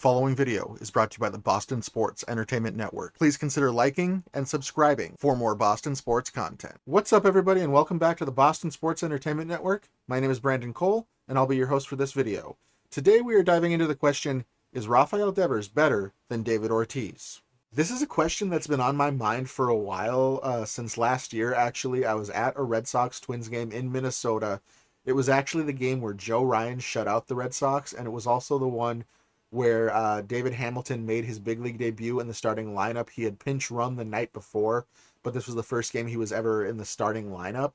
Following video is brought to you by the Boston Sports Entertainment Network. Please consider liking and subscribing for more Boston sports content. What's up, everybody, and welcome back to the Boston Sports Entertainment Network. My name is Brandon Cole, and I'll be your host for this video. Today we are diving into the question, is Rafael Devers better than David Ortiz? This is a question that's been on my mind for a while, since last year, actually. I was at a Red Sox-Twins game in Minnesota. It was actually the game where Joe Ryan shut out the Red Sox, and it was also the one where David Hamilton made his big league debut in the starting lineup. He had pinch run the night before, but this was the first game he was ever in the starting lineup.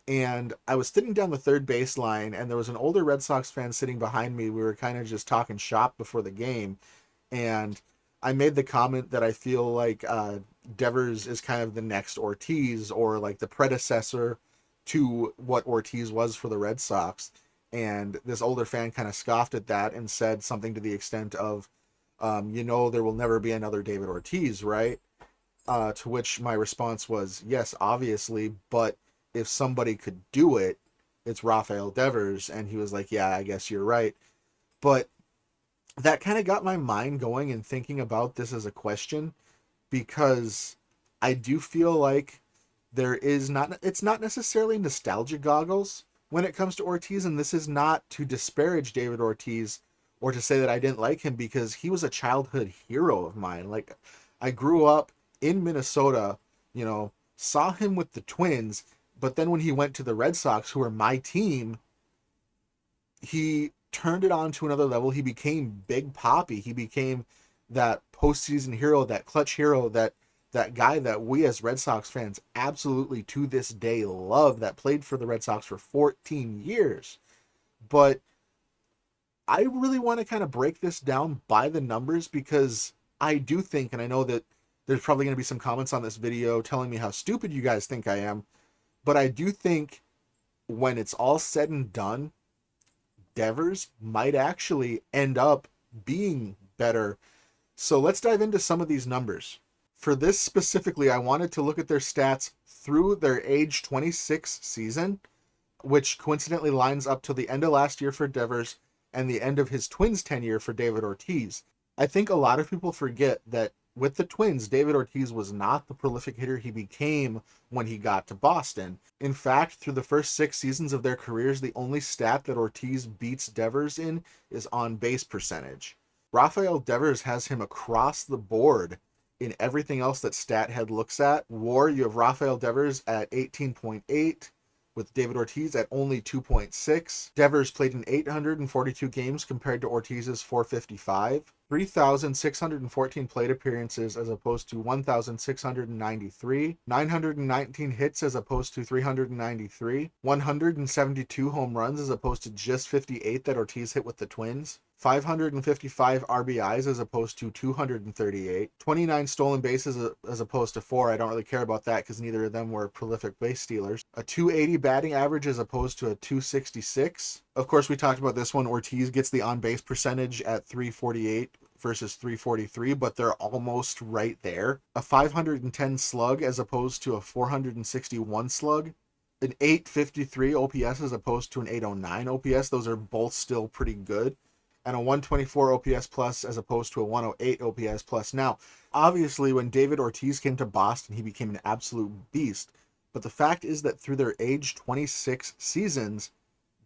And I was sitting down the third baseline, and there was an older Red Sox fan sitting behind me. We were kind of just talking shop before the game, and I made the comment that I feel like Devers is kind of the next Ortiz, or like the predecessor to what Ortiz was for the Red Sox. And this older fan kind of scoffed at that and said something to the extent of, there will never be another David Ortiz, right? To which my response was, yes, obviously, but if somebody could do it, it's Rafael Devers. And he was like, yeah, I guess you're right. But that kind of got my mind going and thinking about this as a question, because I do feel like it's not necessarily nostalgia goggles when it comes to Ortiz, and this is not to disparage David Ortiz or to say that I didn't like him, because he was a childhood hero of mine. Like, I grew up in Minnesota, saw him with the Twins, but then when he went to the Red Sox, who are my team, he turned it on to another level. He became Big Papi. He became that postseason hero, that clutch hero, that guy that we as Red Sox fans absolutely to this day love, that played for the Red Sox for 14 years. But I really want to kind of break this down by the numbers, because I do think, and I know that there's probably going to be some comments on this video telling me how stupid you guys think I am, but I do think when it's all said and done, Devers might actually end up being better. So let's dive into some of these numbers. For this specifically, I wanted to look at their stats through their age 26 season, which coincidentally lines up to the end of last year for Devers and the end of his Twins tenure for David Ortiz. I think a lot of people forget that with the Twins, David Ortiz was not the prolific hitter he became when he got to Boston. In fact, through the first 6 seasons of their careers, the only stat that Ortiz beats Devers in is on base percentage. Rafael Devers has him across the board in everything else that StatHead looks at. WAR, you have Rafael Devers at 18.8, with David Ortiz at only 2.6. Devers played in 842 games compared to Ortiz's 455. 3,614 plate appearances as opposed to 1,693. 919 hits as opposed to 393. 172 home runs as opposed to just 58 that Ortiz hit with the Twins. 555 RBIs as opposed to 238. 29 stolen bases as opposed to 4. I don't really care about that because neither of them were prolific base stealers. A 280 batting average as opposed to a 266. Of course, we talked about this one. Ortiz gets the on-base percentage at 348 versus 343, but they're almost right there. A 510 slug as opposed to a 461 slug. An 853 OPS as opposed to an 809 OPS. Those are both still pretty good. And a 124 OPS plus as opposed to a 108 OPS plus. Now, obviously, when David Ortiz came to Boston, he became an absolute beast. But the fact is that through their age 26 seasons,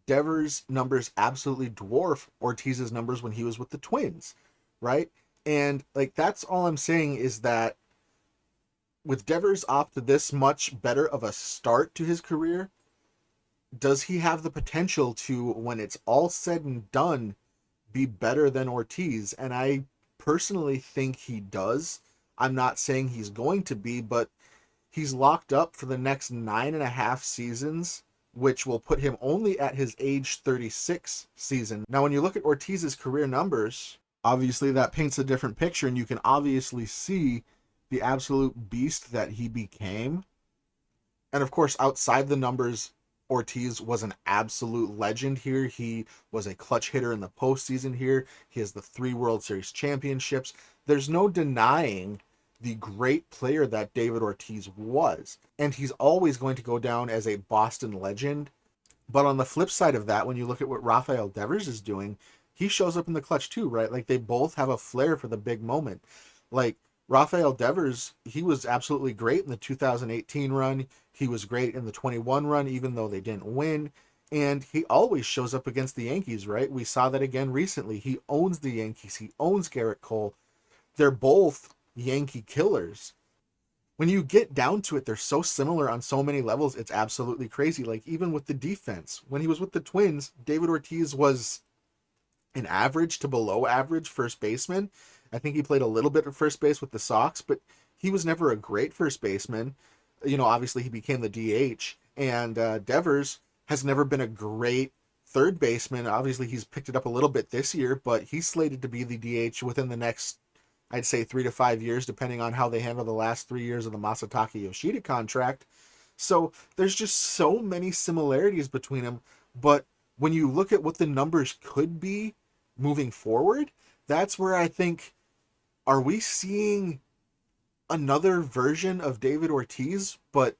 Devers' numbers absolutely dwarf Ortiz's numbers when he was with the Twins, right? And that's all I'm saying, is that with Devers off to this much better of a start to his career, does he have the potential to, when it's all said and done, be better than Ortiz? And I personally think he does. I'm not saying he's going to be, but he's locked up for the next 9.5 seasons, which will put him only at his age 36 season. Now, when you look at Ortiz's career numbers, obviously that paints a different picture, and you can obviously see the absolute beast that he became. And of course, outside the numbers, Ortiz was an absolute legend here. He was a clutch hitter in the postseason here. He has the 3 World Series championships. There's no denying the great player that David Ortiz was. And he's always going to go down as a Boston legend. But on the flip side of that, when you look at what Rafael Devers is doing, he shows up in the clutch too, right? Like they both have a flair for the big moment. Like Rafael Devers, he was absolutely great in the 2018 run. He was great in the 21 run, even though they didn't win. And he always shows up against the Yankees, right? We saw that again recently. He owns the Yankees. He owns Garrett Cole. They're both Yankee killers. When you get down to it, they're so similar on so many levels. It's absolutely crazy. Like even with the defense, when he was with the Twins, David Ortiz was an average to below average first baseman. I think he played a little bit of first base with the Sox, but he was never a great first baseman. You know, obviously he became the DH, and Devers has never been a great third baseman. Obviously he's picked it up a little bit this year, but he's slated to be the DH within the next, I'd say 3 to 5 years, depending on how they handle the last 3 years of the Masataka Yoshida contract. So there's just so many similarities between them. But when you look at what the numbers could be moving forward, that's where I think, are we seeing another version of David Ortiz, but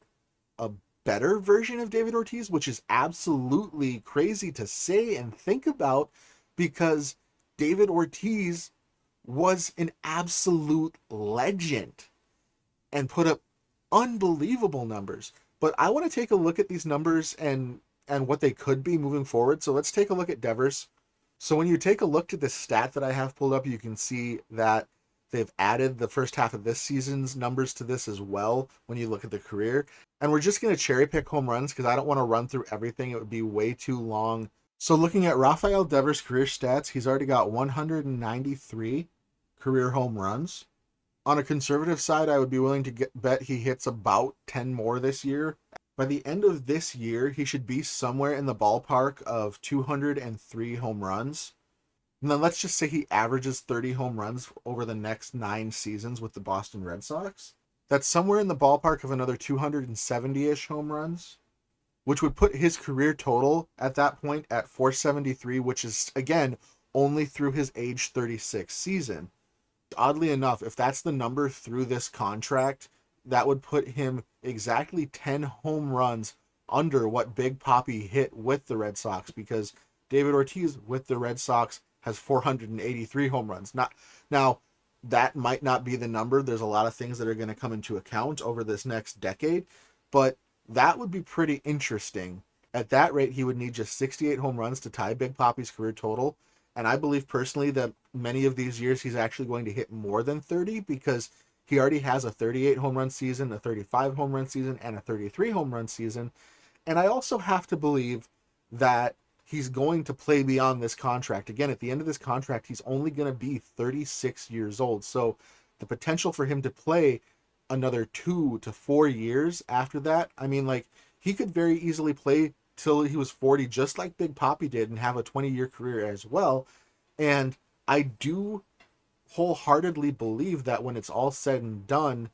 a better version of David Ortiz, which is absolutely crazy to say and think about, because David Ortiz was an absolute legend and put up unbelievable numbers. But I want to take a look at these numbers and what they could be moving forward. So let's take a look at Devers. So when you take a look at the stat that I have pulled up, you can see that they've added the first half of this season's numbers to this as well when you look at the career. And we're just going to cherry pick home runs because I don't want to run through everything. It would be way too long. So looking at Rafael Devers' career stats, he's already got 193 career home runs. On a conservative side, I would be willing to bet he hits about 10 more this year. By the end of this year, he should be somewhere in the ballpark of 203 home runs. And then let's just say he averages 30 home runs over the next 9 seasons with the Boston Red Sox. That's somewhere in the ballpark of another 270-ish home runs, which would put his career total at that point at 473, which is, again, only through his age 36 season. Oddly enough, if that's the number through this contract, that would put him exactly 10 home runs under what Big Papi hit with the Red Sox, because David Ortiz with the Red Sox has 483 home runs. Now, that might not be the number. There's a lot of things that are going to come into account over this next decade, but that would be pretty interesting. At that rate, he would need just 68 home runs to tie Big Papi's career total. And I believe personally that many of these years he's actually going to hit more than 30, because he already has a 38 home run season, a 35 home run season, and a 33 home run season. And I also have to believe that he's going to play beyond this contract. Again, at the end of this contract, he's only going to be 36 years old. So the potential for him to play another 2 to 4 years after that, I mean, like, he could very easily play till he was 40, just like Big Papi did, and have a 20-year career as well. And I do wholeheartedly believe that when it's all said and done,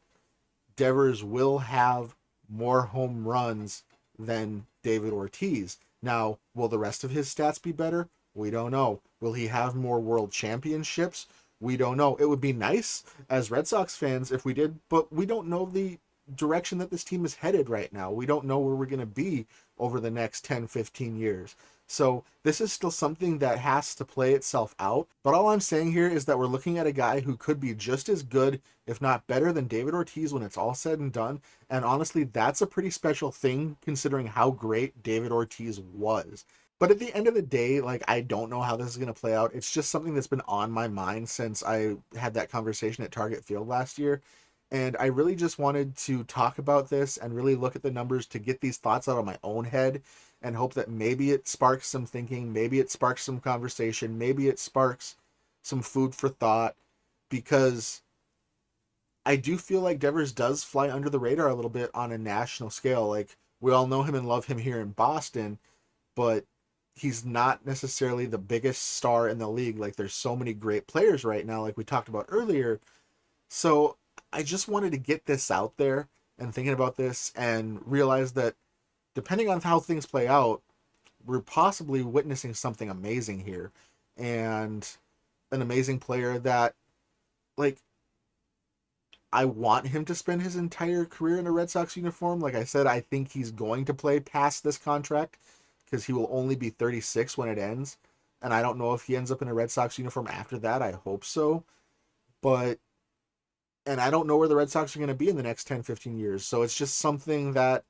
Devers will have more home runs than David Ortiz. Now, will the rest of his stats be better? We don't know. Will he have more world championships? We don't know. It would be nice as Red Sox fans if we did, but we don't know the direction that this team is headed right now. We don't know where we're going to be over the next 10, 15 years. So this is still something that has to play itself out. But all I'm saying here is that we're looking at a guy who could be just as good, if not better, than David Ortiz when it's all said and done. And honestly, that's a pretty special thing considering how great David Ortiz was. But at the end of the day, like, I don't know how this is going to play out. It's just something that's been on my mind since I had that conversation at Target Field last year. And I really just wanted to talk about this and really look at the numbers to get these thoughts out of my own head and hope that maybe it sparks some thinking, maybe it sparks some conversation, maybe it sparks some food for thought, because I do feel like Devers does fly under the radar a little bit on a national scale. Like, we all know him and love him here in Boston, but he's not necessarily the biggest star in the league. Like, there's so many great players right now, like we talked about earlier. So I just wanted to get this out there and thinking about this and realize that depending on how things play out, we're possibly witnessing something amazing here, and an amazing player that, like, I want him to spend his entire career in a Red Sox uniform. Like I said, I think he's going to play past this contract because he will only be 36 when it ends. And I don't know if he ends up in a Red Sox uniform after that. I hope so. And I don't know where the Red Sox are going to be in the next 10, 15 years. So it's just something that,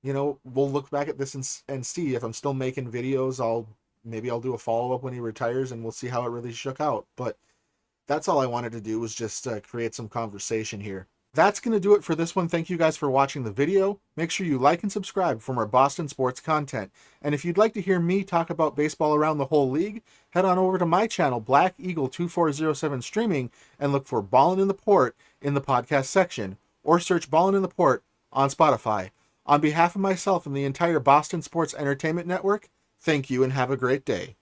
we'll look back at this and see. If I'm still making videos, maybe I'll do a follow-up when he retires, and we'll see how it really shook out. But that's all I wanted to do, was just create some conversation here. That's going to do it for this one. Thank you guys for watching the video. Make sure you like and subscribe for more Boston sports content. And if you'd like to hear me talk about baseball around the whole league, head on over to my channel, Black Eagle 2407 Streaming, and look for Ballin' in the Port in the podcast section, or search Ballin' in the Port on Spotify. On behalf of myself and the entire Boston Sports Entertainment Network, thank you and have a great day.